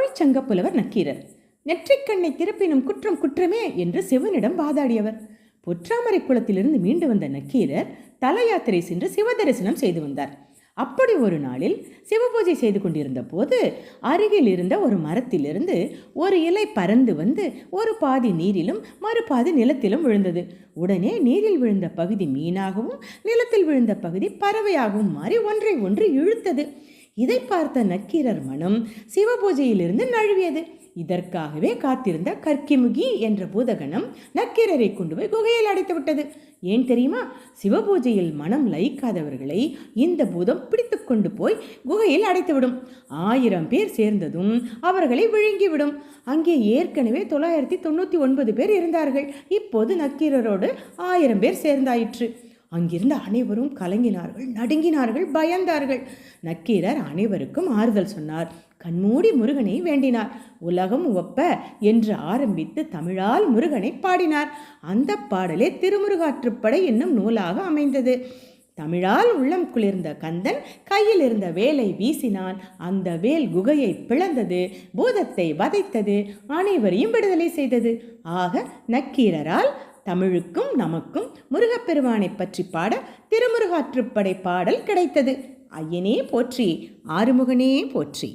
தமிழ்ச்சங்கப்புலவர் நக்கீரர். நெற்றிக்கண்ணை திறப்பினும் குற்றம் குற்றமே என்று சிவனிடம் வாதாடியவர். பொற்றாமரை குளத்திலிருந்து மீண்டு வந்த நக்கீரர் தல யாத்திரை சென்று சிவதரிசனம் செய்து வந்தார். அப்படி ஒரு நாளில் சிவபூஜை செய்து கொண்டிருந்த போது அருகில் இருந்த ஒரு மரத்திலிருந்து ஒரு இலை பறந்து வந்து ஒரு பாதி நீரிலும் மறுபாதி நிலத்திலும் விழுந்தது. உடனே நீரில் விழுந்த பகுதி மீனாகவும் நிலத்தில் விழுந்த பகுதி பறவையாகவும் மாறி ஒன்றை ஒன்று இழுத்தது. இதை பார்த்த நக்கீரர் மனம் சிவபூஜையிலிருந்து நழுவியது. இதற்காகவே காத்திருந்த கற்கிமுகி என்ற பூதகணம் நக்கீரரை கொண்டு போய் குகையில் அடைத்து விட்டது. ஏன் தெரியுமா? சிவபூஜையில் மனம் லயிக்காதவர்களை இந்த பூதம் பிடித்து கொண்டு போய் குகையில் அடைத்துவிடும். 1000 பேர் சேர்ந்ததும் அவர்களை விழுங்கிவிடும். அங்கே ஏற்கனவே 999 பேர் இருந்தார்கள். இப்போது நக்கீரரோடு 1000 பேர் சேர்ந்தாயிற்று. அங்கிருந்த அனைவரும் கலங்கினார்கள், நடுங்கினார்கள், பயந்தார்கள். நக்கீரர் அனைவருக்கும் ஆறுதல் சொன்னார். கண்மூடி முருகனை வேண்டினார். உலகம் ஒப்ப என்று ஆரம்பித்து தமிழால் முருகனை பாடினார். அந்த பாடலே திருமுருகாற்றுப்படை என்னும் நூலாக அமைந்தது. தமிழால் உள்ளம் குளிர்ந்த கந்தன் கையில் இருந்த வேலை வீசினான். அந்த வேல் குகையை பிளந்தது, பூதத்தை வதைத்தது, அனைவரையும் விடுதலை செய்தது. ஆக நக்கீரரால் தமிழுக்கும் நமக்கும் முருகப்பெருமானை பற்றி பாட திருமுருகாற்றுப்படை பாடல் கிடைத்தது. ஐயனே போற்றி, ஆறுமுகனே போற்றி.